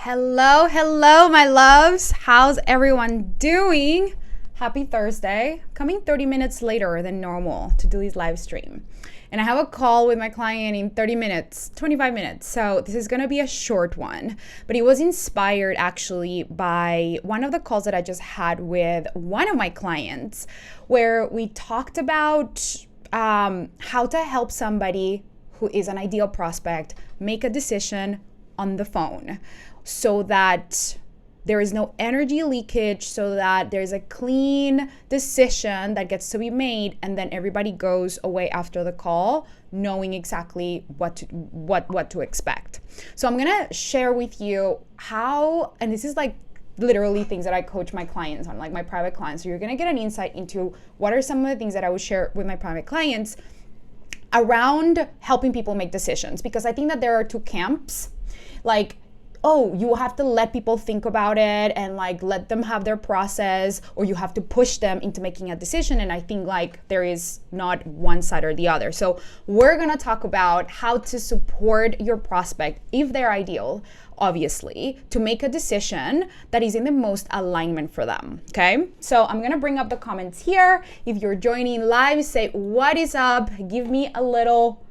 Hello, hello, my loves. How's everyone doing? Happy Thursday. Coming 30 minutes later than normal to do this live stream. And I have a call with my client in 30 minutes, 25 minutes. So this is going to be a short one. But it was inspired actually by one of the calls that I just had with one of my clients where we talked about how to help somebody who is an ideal prospect make a decision on the phone, so that there is no energy leakage, so that there's a clean decision that gets to be made, and then everybody goes away after the call knowing exactly what to expect. So I'm gonna share with you how, and this is like literally things that I coach my clients on, like my private clients. So you're gonna get an insight into what are some of the things that I would share with my private clients around helping people make decisions, because I think that there are two camps. Like, oh, you have to let people think about it and like let them have their process, or you have to push them into making a decision. And I think like there is not one side or the other. So we're gonna talk about how to support your prospect, if they're ideal, obviously, to make a decision that is in the most alignment for them, okay? So I'm gonna bring up the comments here. If you're joining live, say what is up, give me a little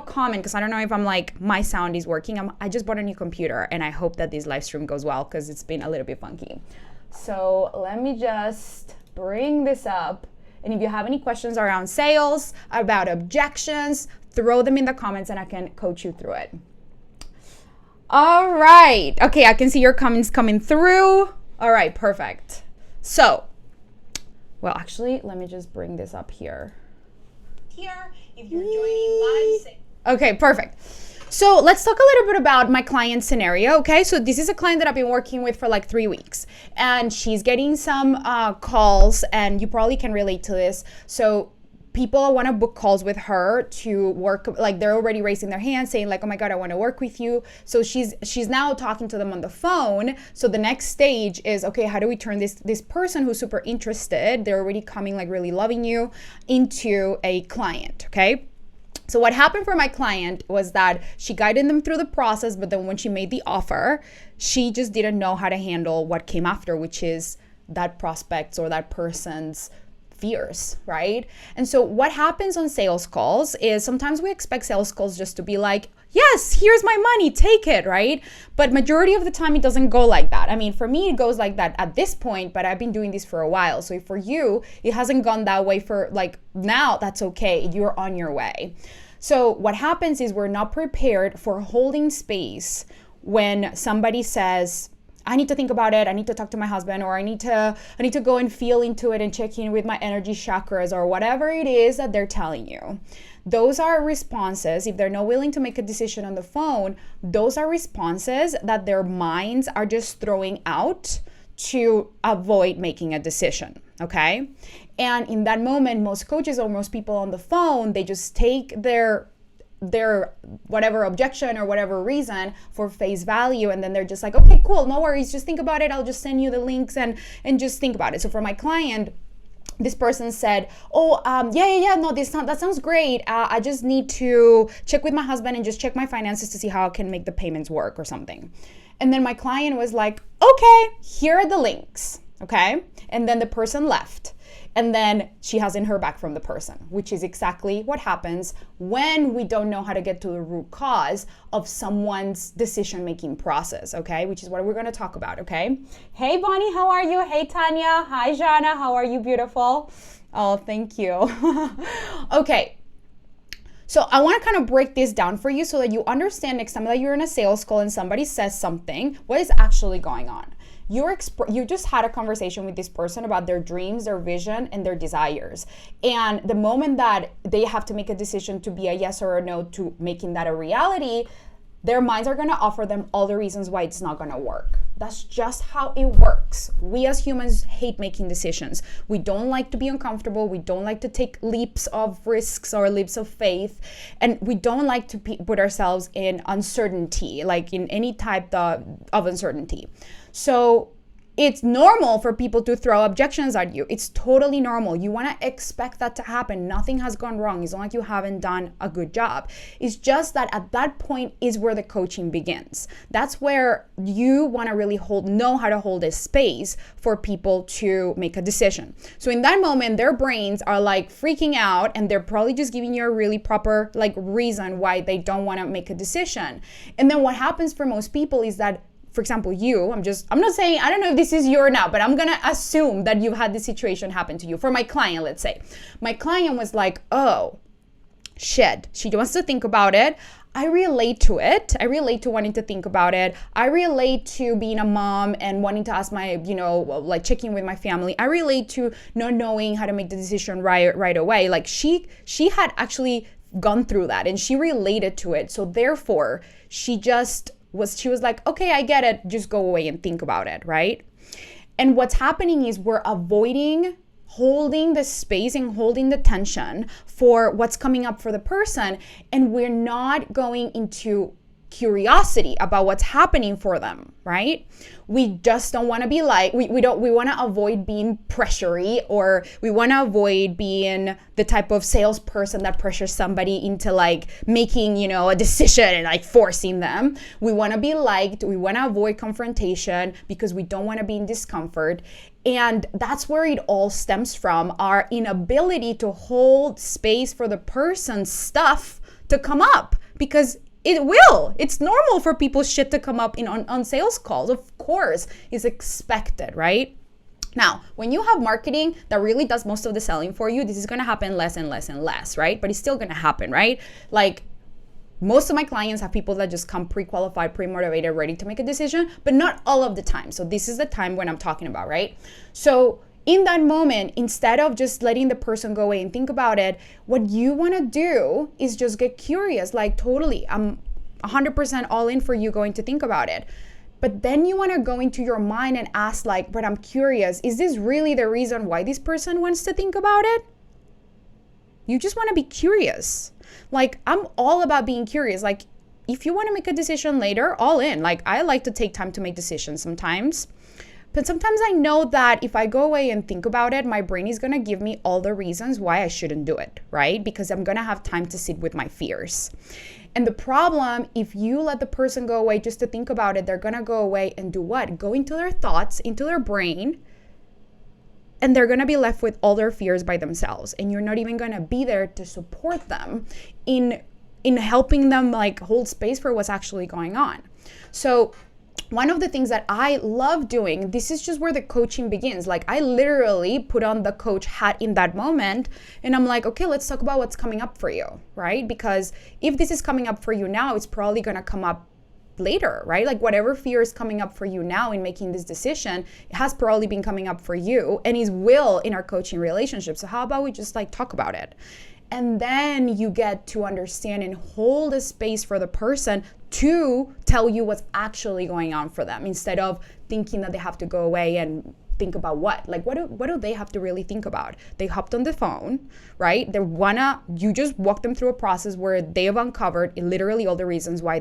comment, because I don't know if I'm like, my sound is working. I just bought a new computer and I hope that this live stream goes well, because it's been a little bit funky. So let me just bring this up. And if you have any questions around sales, about objections, throw them in the comments and I can coach you through it. All right. Okay, I can see your comments coming through. All right, perfect. So, well, actually, let me just bring this up here. If you're joining live, okay, perfect. So let's talk a little bit about my client scenario, okay? So this is a client that I've been working with for like 3 weeks, and she's getting some calls, and you probably can relate to this. So people want to book calls with her to work, like they're already raising their hands saying like, oh my God, I want to work with you. So she's now talking to them on the phone. So the next stage is, okay, how do we turn this person who's super interested, they're already coming like really loving you, into a client, okay? So what happened for my client was that she guided them through the process, but then when she made the offer, she just didn't know how to handle what came after, which is that prospect's or that person's fears, right? And so what happens on sales calls is sometimes we expect sales calls just to be like, yes, here's my money, take it, right? But majority of the time it doesn't go like that. I mean, for me, it goes like that at this point, but I've been doing this for a while. So for you, it hasn't gone that way for like now, that's okay. You're on your way. So what happens is we're not prepared for holding space when somebody says, I need to think about it, I need to talk to my husband, or I need to go and feel into it and check in with my energy chakras, or whatever it is that they're telling you. Those are responses. If they're not willing to make a decision on the phone, those are responses that their minds are just throwing out to avoid making a decision, okay? And in that moment, most coaches or most people on the phone, they just take their whatever objection or whatever reason for face value, and then they're just like, okay, cool, no worries, just think about it, I'll just send you the links and just think about it. So for my client, this person said, oh, yeah, no, that sounds great. I just need to check with my husband and just check my finances to see how I can make the payments work or something. And then my client was like, okay, here are the links, okay? And then the person left. And then she hasn't heard back from the person, which is exactly what happens when we don't know how to get to the root cause of someone's decision-making process, okay? Which is what we're gonna talk about, okay? Hey, Bonnie, how are you? Hey, Tanya. Hi, Jana. How are you, beautiful? Oh, thank you. Okay. So I want to kind of break this down for you so that you understand next time that you're in a sales call and somebody says something, what is actually going on. You just had a conversation with this person about their dreams, their vision, and their desires. And the moment that they have to make a decision to be a yes or a no to making that a reality, their minds are going to offer them all the reasons why it's not going to work. That's just how it works. We as humans hate making decisions. We don't like to be uncomfortable. We don't like to take leaps of risks or leaps of faith. And we don't like to put ourselves in uncertainty, like in any type of uncertainty. So It's normal for people to throw objections at you. It's totally normal. You want to expect that to happen. Nothing has gone wrong. It's not like you haven't done a good job. It's just that at that point is where the coaching begins. That's where you want to really know how to hold a space for people to make a decision. So in that moment, their brains are like freaking out, and they're probably just giving you a really proper like reason why they don't want to make a decision. And then what happens for most people is that, for example, I'm not saying, I don't know if this is you or not, but I'm going to assume that you've had this situation happen to you. For my client, let's say, my client was like, oh, shit, she wants to think about it. I relate to it. I relate to wanting to think about it. I relate to being a mom and wanting to ask my, like checking with my family. I relate to not knowing how to make the decision right away. Like she had actually gone through that and she related to it. So therefore, she was like, okay, I get it. Just go away and think about it, right? And what's happening is we're avoiding holding the space and holding the tension for what's coming up for the person. And we're not going into curiosity about what's happening for them, right? We just don't want to be like, we want to avoid being pressury, or we want to avoid being the type of salesperson that pressures somebody into like making, a decision and like forcing them. We want to be liked. We want to avoid confrontation because we don't want to be in discomfort. And that's where it all stems from, our inability to hold space for the person's stuff to come up, because it will. It's normal for people's shit to come up on sales calls. Of course, it's expected, right? Now, when you have marketing that really does most of the selling for you, this is going to happen less and less and less, right? But it's still going to happen, right? Like most of my clients have people that just come pre-qualified, pre-motivated, ready to make a decision, but not all of the time. So this is the time when I'm talking about, right? So in that moment, instead of just letting the person go away and think about it, what you want to do is just get curious. Like, totally, I'm 100% all in for you going to think about it. But then you want to go into your mind and ask like, but I'm curious, is this really the reason why this person wants to think about it? You just want to be curious. Like, I'm all about being curious. Like, if you want to make a decision later, all in. Like, I like to take time to make decisions sometimes. But sometimes I know that if I go away and think about it, my brain is going to give me all the reasons why I shouldn't do it, right? Because I'm going to have time to sit with my fears. And the problem, if you let the person go away just to think about it, they're going to go away and do what? Go into their thoughts, into their brain, and they're going to be left with all their fears by themselves. And you're not even going to be there to support them in helping them like hold space for what's actually going on. So one of the things that I love doing, this is just where the coaching begins. Like, I literally put on the coach hat in that moment and I'm like, okay, let's talk about what's coming up for you, right? Because if this is coming up for you now, it's probably going to come up later, right? Like, whatever fear is coming up for you now in making this decision, it has probably been coming up for you and is will in our coaching relationship. So how about we just like talk about it? And then you get to understand and hold a space for the person to tell you what's actually going on for them, instead of thinking that they have to go away and think about what do they have to really think about? They hopped on the phone, right? You just walk them through a process where they have uncovered literally all the reasons why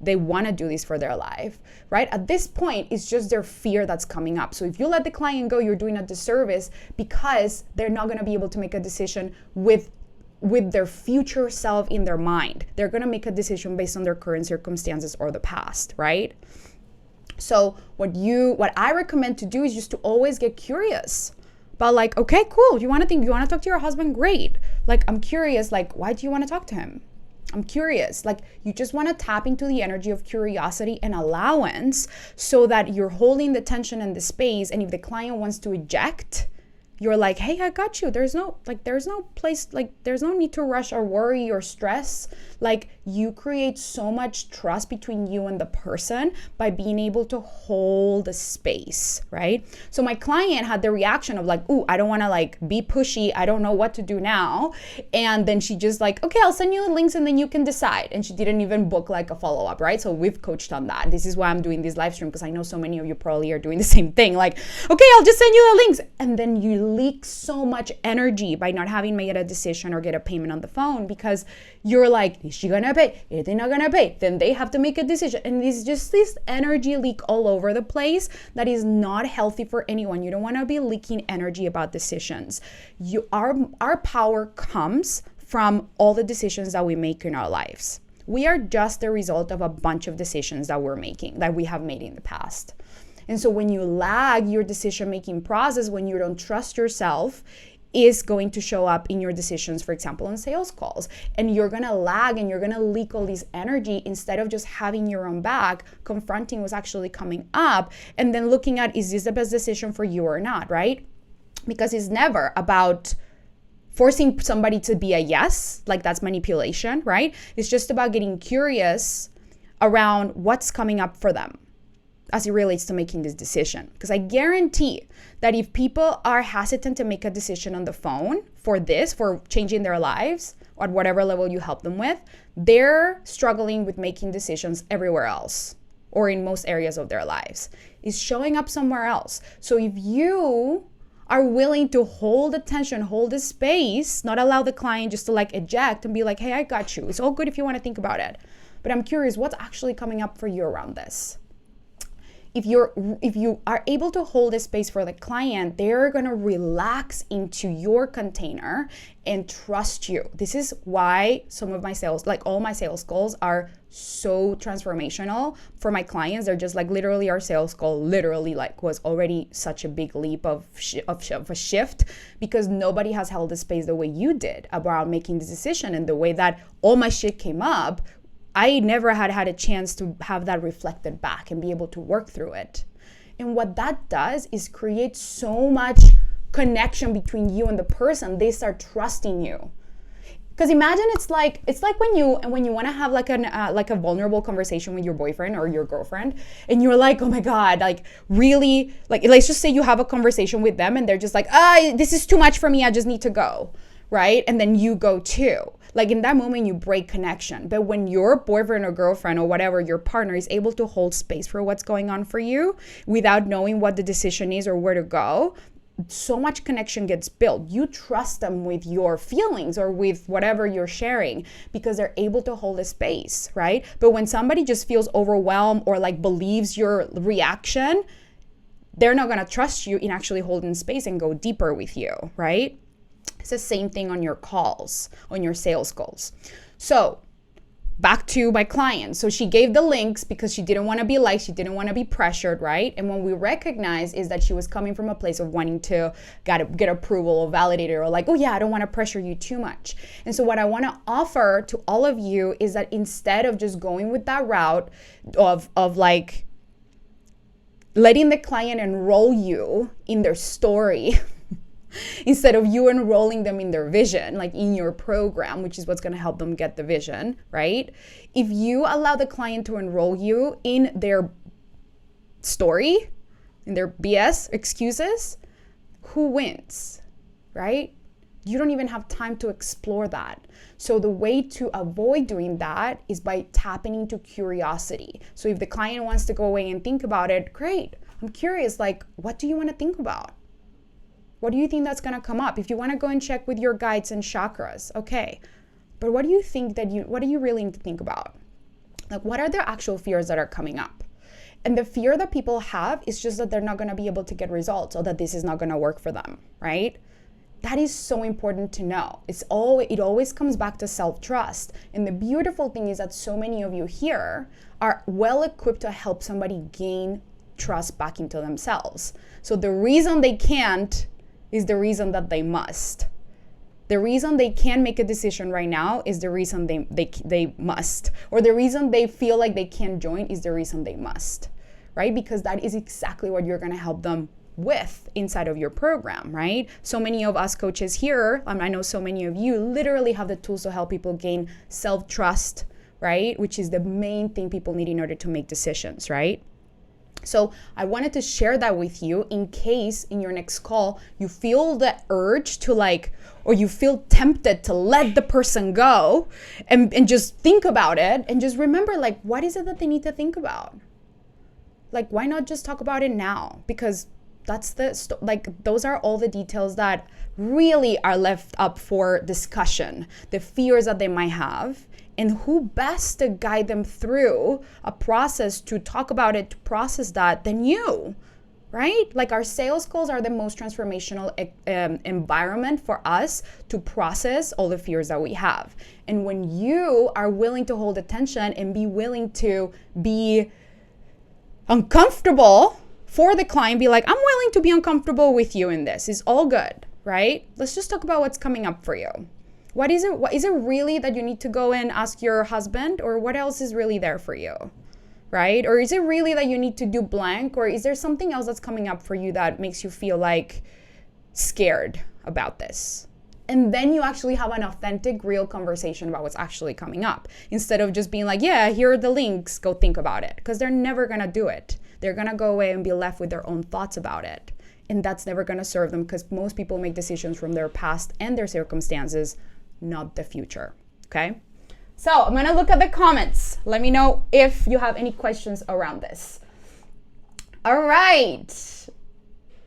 they want to do this for their life, right? At this point, it's just their fear that's coming up. So if you let the client go, you're doing a disservice, because they're not going to be able to make a decision with their future self in their mind. They're going to make a decision based on their current circumstances or the past, right? So what I recommend to do is just to always get curious about like, okay, cool. You want to talk to your husband? Great. Like, I'm curious, like, why do you want to talk to him? I'm curious. Like, you just want to tap into the energy of curiosity and allowance so that you're holding the tension and the space. And if the client wants to eject, you're like, hey, I got you. There's no place, like, there's no need to rush or worry or stress. Like, you create so much trust between you and the person by being able to hold the space, right? So my client had the reaction of like, ooh, I don't want to like be pushy. I don't know what to do now. And then she just like, okay, I'll send you the links and then you can decide. And she didn't even book like a follow-up, right? So we've coached on that. This is why I'm doing this live stream, because I know so many of you probably are doing the same thing. Like, okay, I'll just send you the links. And then you leak so much energy by not having made a decision or get a payment on the phone, because you're like, is she gonna pay? Is they not gonna pay? Then they have to make a decision. And it's just this energy leak all over the place that is not healthy for anyone. You don't want to be leaking energy about decisions. Our power comes from all the decisions that we make in our lives. We are just the result of a bunch of decisions that we have made in the past. And so when you lag your decision-making process, when you don't trust yourself, is going to show up in your decisions, for example, on sales calls. And you're going to lag and you're going to leak all this energy instead of just having your own back, confronting what's actually coming up, and then looking at, is this the best decision for you or not, right? Because it's never about forcing somebody to be a yes, like that's manipulation, right? It's just about getting curious around what's coming up for them as it relates to making this decision. Because I guarantee that if people are hesitant to make a decision on the phone for changing their lives at whatever level you help them with, they're struggling with making decisions everywhere else or in most areas of their lives. It's showing up somewhere else. So if you are willing to hold attention, hold the space, not allow the client just to like eject and be like, hey, I got you. It's all good if you want to think about it. But I'm curious, what's actually coming up for you around this? If you are able to hold a space for the client, they're going to relax into your container and trust you. This is why some of my sales, like all my sales calls, are so transformational for my clients. They're just like literally our sales call literally like was already such a big leap of a shift, because nobody has held the space the way you did about making this decision. And the way that all my shit came up, I never had a chance to have that reflected back and be able to work through it. And what that does is create so much connection between you and the person. They start trusting you. Because imagine it's like when you want to have like a vulnerable conversation with your boyfriend or your girlfriend, and you're like, oh my God, like really, like let's just say you have a conversation with them and they're just like, this is too much for me, I just need to go, right? And then you go too. Like in that moment you break connection. But when your boyfriend or girlfriend or whatever, your partner, is able to hold space for what's going on for you without knowing what the decision is or where to go, so much connection gets built. You trust them with your feelings or with whatever you're sharing because they're able to hold a space, right? But when somebody just feels overwhelmed or like believes your reaction, they're not going to trust you in actually holding space and go deeper with you, right? It's the same thing on your calls, on your sales calls. So back to my client. So she gave the links because she didn't want to be liked. She didn't want to be pressured, right? And when we recognize is that she was coming from a place of wanting to get approval or validated, or like, oh yeah, I don't want to pressure you too much. And so what I want to offer to all of you is that instead of just going with that route of like letting the client enroll you in their story, instead of you enrolling them in their vision, like in your program, which is what's going to help them get the vision, right? If you allow the client to enroll you in their story, in their BS excuses, who wins, right? You don't even have time to explore that. So the way to avoid doing that is by tapping into curiosity. So if the client wants to go away and think about it, great. I'm curious, like, what do you want to think about? What do you think that's going to come up? If you want to go and check with your guides and chakras, okay. But what do you think what do you really need to think about? Like, what are the actual fears that are coming up? And the fear that people have is just that they're not going to be able to get results, or that this is not going to work for them, right? That is so important to know. It always comes back to self-trust. And the beautiful thing is that so many of you here are well equipped to help somebody gain trust back into themselves. So the reason they can't is the reason that they must. The reason they can't make a decision right now is the reason they must. Or the reason they feel like they can't join is the reason they must, right? Because that is exactly what you're gonna help them with inside of your program, right? So many of us coaches here, I know so many of you literally have the tools to help people gain self-trust, right? Which is the main thing people need in order to make decisions, right? So I wanted to share that with you in case in your next call you feel the urge to or you feel tempted to let the person go and just think about it, and just remember, like, what is it that they need to think about? Like, why not just talk about it now? Because those are all the details that really are left up for discussion, the fears that they might have, and who best to guide them through a process to talk about it, to process that, than you, right? Like our sales calls are the most transformational environment for us to process all the fears that we have. And when you are willing to hold attention and be willing to be uncomfortable for the client, be like, I'm willing to be uncomfortable with you in this. It's all good, right? Let's just talk about what's coming up for you. What is it really that you need to go and ask your husband, or what else is really there for you, right? Or is it really that you need to do blank, or is there something else that's coming up for you that makes you feel like scared about this? And then you actually have an authentic, real conversation about what's actually coming up, instead of just being like, yeah, here are the links, go think about it. Because they're never gonna do it. They're gonna go away and be left with their own thoughts about it. And that's never gonna serve them, because most people make decisions from their past and their circumstances, not the future, okay? So I'm gonna look at the comments. Let me know if you have any questions around this. All right,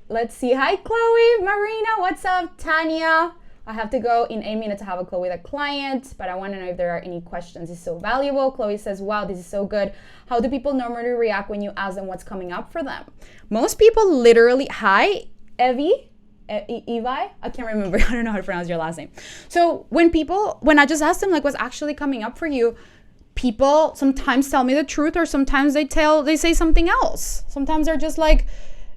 let's see. Hi, Chloe, Marina, what's up? Tanya, I have to go in 8 minutes to have a call with a client, but I wanna know if there are any questions. It's so valuable. Chloe says, wow, this is so good. How do people normally react when you ask them what's coming up for them? Most people literally, hi, Evie, Evi, I can't remember. I don't know how to pronounce your last name. So when I just ask them like what's actually coming up for you, people sometimes tell me the truth, or sometimes they say something else. Sometimes they're just like,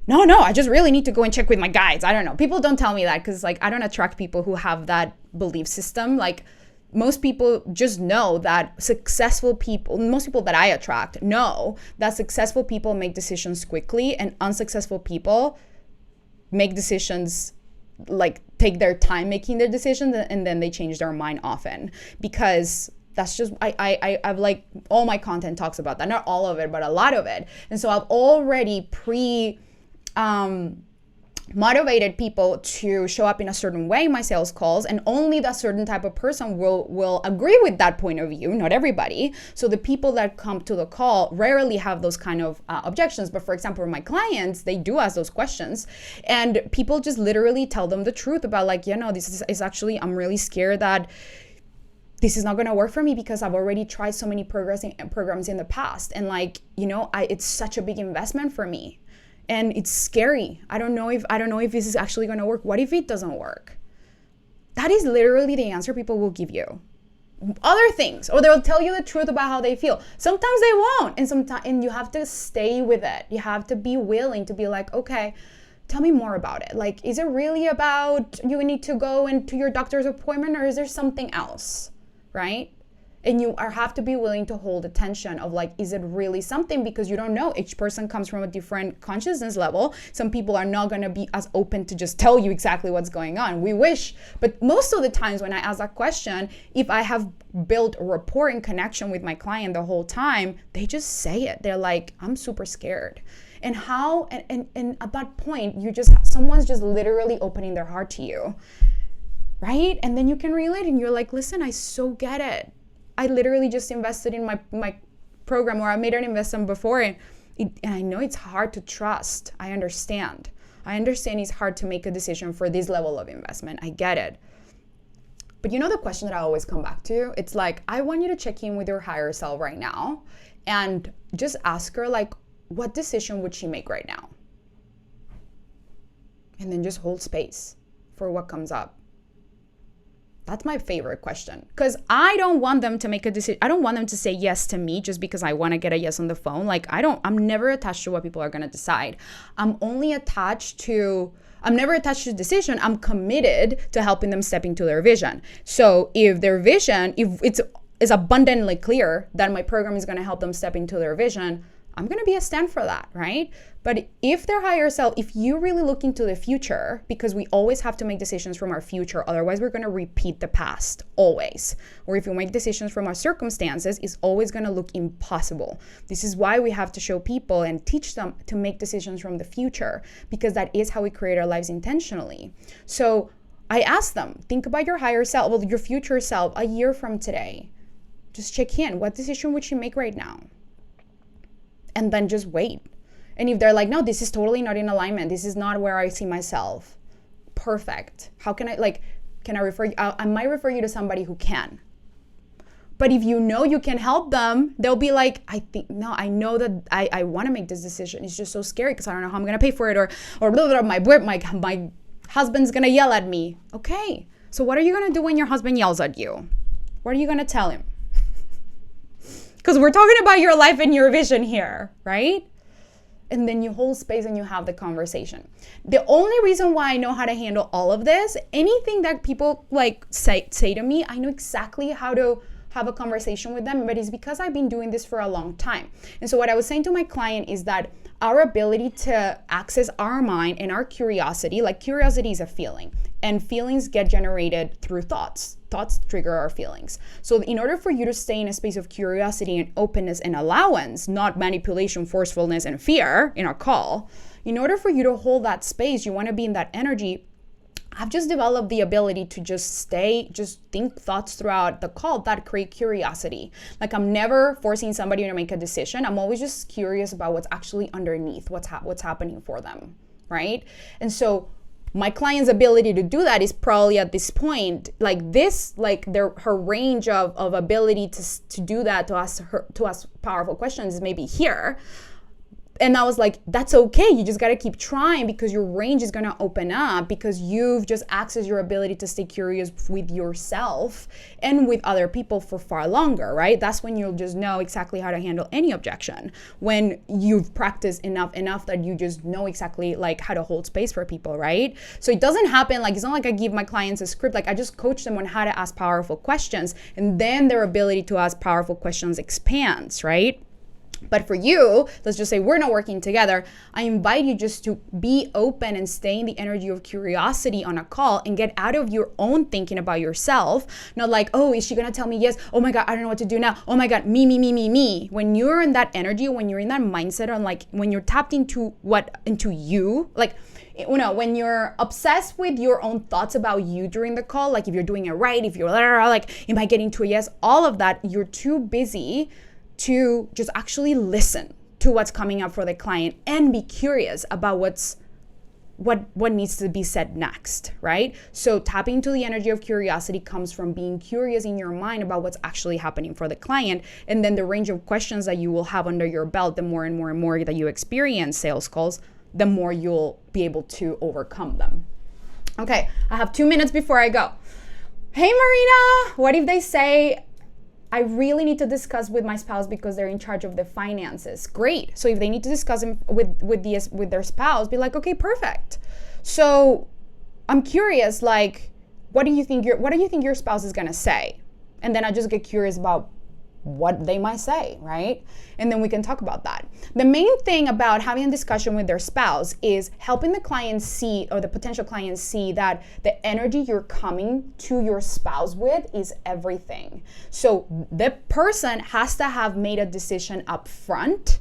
no, I just really need to go and check with my guides. I don't know. People don't tell me that, because like I don't attract people who have that belief system. Like most people just know that most people that I attract know that successful people make decisions quickly, and unsuccessful people make decisions, like take their time making their decisions, and then they change their mind often, because that's just, I've like, all my content talks about that, not all of it, but a lot of it. And so I've already motivated people to show up in a certain way in my sales calls, and only that certain type of person will agree with that point of view, not everybody. So the people that come to the call rarely have those kind of objections. But for example, my clients, they do ask those questions, and people just literally tell them the truth about like, this is actually, I'm really scared that this is not going to work for me, because I've already tried so many programs in the past, and like, it's such a big investment for me. And it's scary. I don't know if this is actually going to work. What if it doesn't work? That is literally the answer people will give you. Other things, or they'll tell you the truth about how they feel. Sometimes they won't, and you have to stay with it. You have to be willing to be like, okay, tell me more about it. Like, is it really about you need to go into your doctor's appointment, or is there something else, right? And you have to be willing to hold attention of like, is it really something? Because you don't know. Each person comes from a different consciousness level. Some people are not going to be as open to just tell you exactly what's going on. We wish. But most of the times when I ask that question, if I have built rapport and connection with my client the whole time, they just say it. They're like, I'm super scared. And and at that point, someone's just literally opening their heart to you, right? And then you can relate, and you're like, listen, I so get it. I literally just invested in my program, or I made an investment before, and I know it's hard to trust. I understand it's hard to make a decision for this level of investment. I get it. But the question that I always come back to, it's like, I want you to check in with your higher self right now and just ask her, like, what decision would she make right now? And then just hold space for what comes up. That's my favorite question, because I don't want them to make a decision. I don't want them to say yes to me just because I want to get a yes on the phone. Like, I'm never attached to what people are going to decide. I'm never attached to the decision. I'm committed to helping them step into their vision. So if their vision, if it's abundantly clear that my program is going to help them step into their vision, I'm going to be a stand for that, right? But if their higher self, if you really look into the future, because we always have to make decisions from our future, otherwise we're going to repeat the past, always. Or if we make decisions from our circumstances, it's always going to look impossible. This is why we have to show people and teach them to make decisions from the future, because that is how we create our lives intentionally. So I ask them, think about your higher self, well, your future self a year from today. Just check in. What decision would you make right now? And then just wait. And if they're like, no, this is totally not in alignment, this is not where I see myself, perfect. How can I refer you? I might refer you to somebody who can. But if you know you can help them, they'll be like, I know that I want to make this decision. It's just so scary because I don't know how I'm going to pay for it, or blah, blah, blah, my husband's going to yell at me. Okay, so what are you going to do when your husband yells at you? What are you going to tell him? Because we're talking about your life and your vision here, right? And then you hold space and you have the conversation. The only reason why I know how to handle all of this, anything that people like say to me, I know exactly how to have a conversation with them, but it's because I've been doing this for a long time. And so what I was saying to my client is that our ability to access our mind and our curiosity, like curiosity is a feeling, and feelings get generated through thoughts. Thoughts trigger our feelings. So in order for you to stay in a space of curiosity and openness and allowance, not manipulation, forcefulness, and fear in our call, in order for you to hold that space, you want to be in that energy. I've just developed the ability to just think thoughts throughout the call that create curiosity. Like I'm never forcing somebody to make a decision. I'm always just curious about what's actually underneath, what's happening for them, right? And so my client's ability to do that is probably at this point, her range of ability to do that, to ask powerful questions is maybe here. And I was like, that's okay. You just got to keep trying because your range is going to open up because you've just accessed your ability to stay curious with yourself and with other people for far longer, right? That's when you'll just know exactly how to handle any objection. When you've practiced enough that you just know exactly like how to hold space for people, right? So it doesn't happen it's not like I give my clients a script. Like I just coach them on how to ask powerful questions, and then their ability to ask powerful questions expands, right? But for you, let's just say we're not working together. I invite you just to be open and stay in the energy of curiosity on a call and get out of your own thinking about yourself. Not like, oh, is she going to tell me yes? Oh my God, I don't know what to do now. Oh my God, me. When you're in that energy, when you're in that mindset on when you're tapped into you, when you're obsessed with your own thoughts about you during the call, like if you're doing it right, if you're like, am I getting to a yes? All of that, you're too busy to just actually listen to what's coming up for the client and be curious about what needs to be said next, right? So tapping into the energy of curiosity comes from being curious in your mind about what's actually happening for the client. And then the range of questions that you will have under your belt, the more and more and more that you experience sales calls, the more you'll be able to overcome them. Okay, I have 2 minutes before I go. Hey Marina, what if they say, I really need to discuss with my spouse because they're in charge of the finances? Great. So if they need to discuss them with their spouse, be like, okay, perfect. So I'm curious, what do you think your spouse is gonna say? And then I just get curious about what they might say, right? And then we can talk about that. The main thing about having a discussion with their spouse is helping the client see, or the potential client see, that the energy you're coming to your spouse with is everything. So the person has to have made a decision up front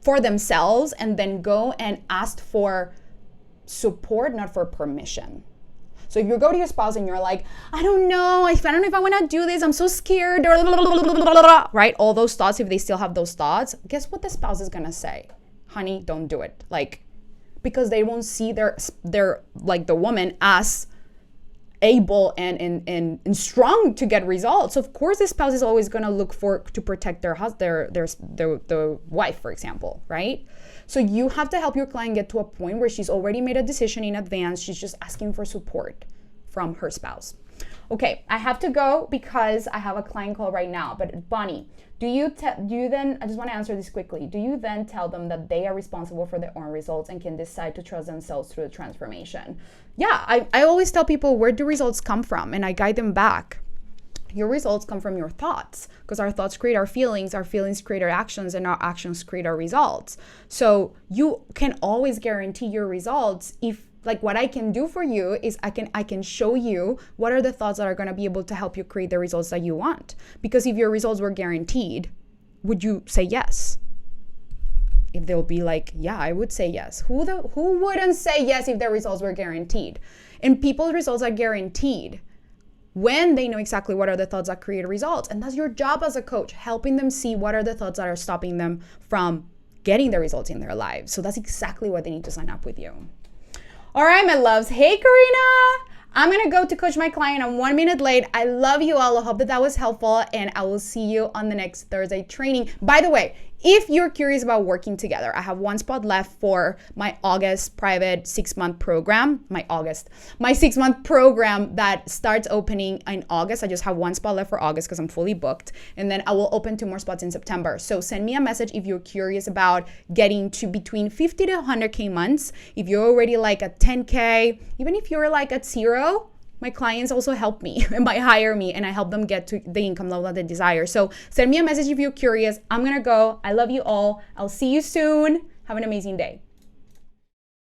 for themselves and then go and ask for support, not for permission. So if you go to your spouse and you're like, I don't know if I want to do this, I'm so scared, right? All those thoughts, if they still have those thoughts, guess what the spouse is going to say? Honey, don't do it. Because they won't see their the woman as able and strong to get results. So of course the spouse is always going to look to protect their husband, their wife, for example, right? So you have to help your client get to a point where she's already made a decision in advance. She's just asking for support from her spouse. Okay, I have to go because I have a client call right now. But Bonnie, do you then, I just want to answer this quickly. Do you then tell them that they are responsible for their own results and can decide to trust themselves through the transformation? Yeah, I always tell people, where do results come from? And I guide them back. Your results come from your thoughts, because our thoughts create our feelings create our actions, and our actions create our results. So you can always guarantee your results if, what I can do for you is I can show you what are the thoughts that are going to be able to help you create the results that you want. Because if your results were guaranteed, would you say yes? If they'll be like, yeah, I would say yes. Who wouldn't say yes if their results were guaranteed? And people's results are guaranteed when they know exactly what are the thoughts that create results. And that's your job as a coach, helping them see what are the thoughts that are stopping them from getting the results in their lives. So that's exactly what they need to sign up with you. All right, my loves. Hey, Karina. I'm going to go to coach my client. I'm 1 minute late. I love you all. I hope that was helpful, and I will see you on the next Thursday training. By the way, if you're curious about working together, I have one spot left for my August private 6-month program. My 6-month program that starts opening in August. I just have one spot left for August because I'm fully booked. And then I will open 2 more spots in September. So send me a message if you're curious about getting to between 50 to 100K months. If you're already like at 10K, even if you're like at 0, my clients also help me and might hire me, and I help them get to the income level that they desire. So send me a message if you're curious. I'm going to go. I love you all. I'll see you soon. Have an amazing day.